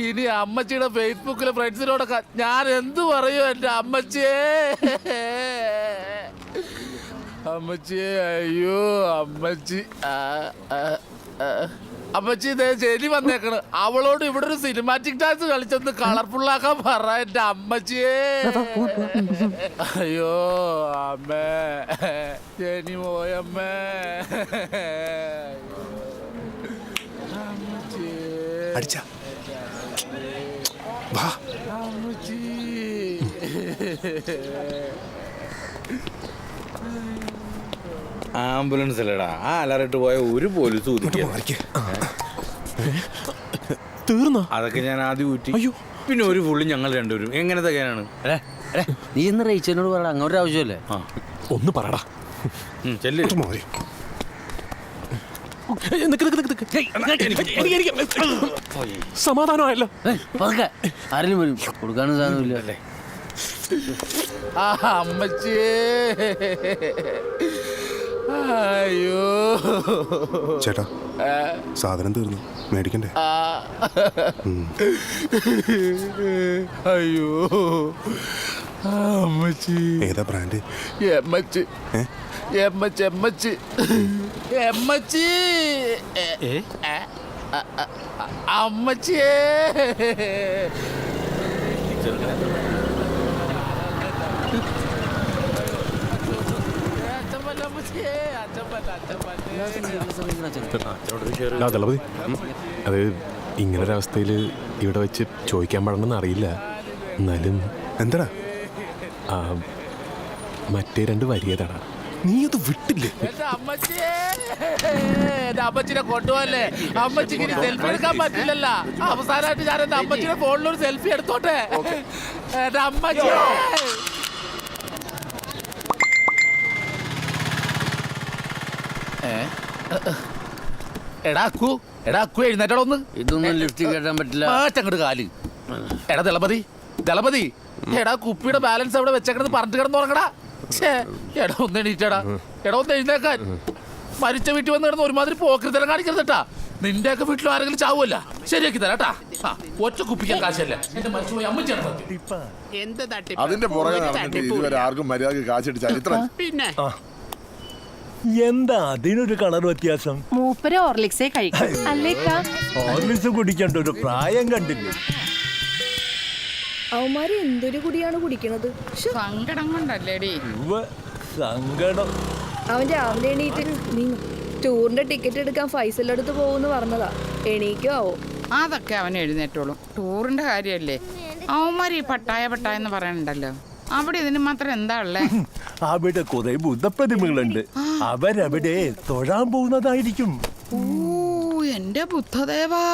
ഇനി അമ്മച്ചിയുടെ ഫേസ്ബുക്കിലെ ഫ്രണ്ട്സിനോടൊക്കെ ഞാൻ എന്ത് പറയൂ എന്റെ അമ്മച്ചിയെ. അമ്മച്ചിയെ അയ്യോ അമ്മച്ചി. അമ്മച്ചി ഇതേ ശരി വന്നേക്കണ്. അവളോട് ഇവിടെ ഒരു സിനിമാറ്റിക് ഡാൻസ് കളിച്ചൊന്ന് കളർഫുൾ ആക്കാൻ പറ എന്റെ അമ്മച്ചിയെ. അയ്യോ അമ്മേ ശനി പോയമ്മേ. അടിച്ച വാ അമ്മച്ചി. ആംബുലൻസ് അല്ലടാ, ആ അലറിട്ട് പോയ ഒരു പോലീസ് തീർന്നോ? അതൊക്കെ ഞാൻ ആദ്യം ഊറ്റി. അയ്യോ, പിന്നെ ഒരു ഫുള്ള് ഞങ്ങൾ രണ്ടുപേരും എങ്ങനെ തകയാനാണ്? നീ ഇന്ന് റേച്ചനോട് പറയടാ, അങ്ങോട്ട് ആവശ്യമല്ലേ? ഒന്ന് പറടാ. സമാധാനമായല്ലോ. ആരെങ്കിലും വരും, കൊടുക്കാനും സാധനമില്ല അല്ലേ? അമ്മച്ചിയേ അയ്യോ. ചേട്ടാ സാധനം തീർന്നു, മേടിക്കണ്ടേ? അയ്യോ അമ്മച്ചി. ഏതാ ബ്രാൻഡ്? എമ്മച്ചി എമ്മച്ചി എമ്മച്ചി എമ്മച്ചി അമ്മച്ചിയേ. ദളപതി, അത് ഇങ്ങനൊരവസ്ഥയിൽ ഇവിടെ വെച്ച് ചോദിക്കാൻ പാടണമെന്ന് അറിയില്ല. എന്നാലും എന്താടാ മറ്റേ 2 വരിയതാടാ, നീ അത് വിട്ടില്ലേ? അമ്മച്ചിനെ കൊണ്ടുപോകല്ലേ? അമ്മച്ചിക്ക് ഇനി സെൽഫി എടുക്കാൻ പറ്റില്ലല്ല. അവസാനമായിട്ട് ഞാൻ എന്റെ അമ്മച്ചിയുടെ ഫോണിലൊരു സെൽഫി എടുത്തോട്ടെ. എന്റെ അമ്മച്ചി എടാക്കു എഴുന്നേറ്റോ ഒന്ന്. ഇതൊന്നും ലിഫ്റ്റ് കേട്ടാൻ പറ്റില്ല. മാറ്റങ്ങോട്ട് കാല്. എടാ ദളപതി എടാ കുപ്പിയുടെ ബാലൻസ് അവിടെ വെച്ചേക്കണെന്ന് പറഞ്ഞിട്ട് കിടന്ന് ഉറങ്ങടാ. എടാ ഒന്ന് എണീറ്റടാ. എടാ ഒന്ന് എഴുന്നേക്കാൻ. മരിച്ച വീട്ടിൽ വന്ന് കിടന്ന് ഒരുമാതിരി പോക്കൃതരം കാണിക്കരുതട്ടാ. നിന്റെയൊക്കെ വീട്ടിലും ആരെങ്കിലും ചാവുമല്ല. ശരിയാക്കി തരാട്ടാ. ഒറ്റ കുപ്പിക്കാൻ കാശല്ല. അതിന്റെ പുറകെ നടന്നിട്ട് ഇതുവരെ ആർക്കും മര്യാദക്ക് കാശിട്ട് ചരിത്രം. പിന്നെ എന്താ അതിനൊരു കളർ വ്യത്യാസം? മൂപ്പര് ഹോർലിക്സേ കഴിക്കും അല്ലേക്കാ? ഹോർലിക്സ് കുടിക്കേണ്ട ഒരു പ്രായം കണ്ടില്ല. അവന്മാര് എന്തൊരു കുടിയാണ് കുടിക്കണത്? സങ്കടം കൊണ്ടല്ലേടി? സങ്കടം. അവൻ രാവിലെ എണീറ്റ് ടൂറിന്റെ ടിക്കറ്റ് എടുക്കാൻ ഫൈസലിന്റെ അടുത്ത് പോകുന്നു പറഞ്ഞതാ. എണീക്കോ ആവോ? അതൊക്കെ അവൻ എഴുന്നേറ്റോളും. ടൂറിന്റെ കാര്യല്ലേ? അവന്മാര് ഈ പട്ടായ എന്ന് പറയണ്ടല്ലോ. അവിടെ ഇതിന് മാത്രം എന്താ ഉള്ളേ? അവിടെ കുറെ ബുദ്ധപ്രതിമകളുണ്ട്. അവരവിടെ തൊഴാൻ പോകുന്നതായിരിക്കും. ഓ എന്റെ ബുദ്ധദേവാ.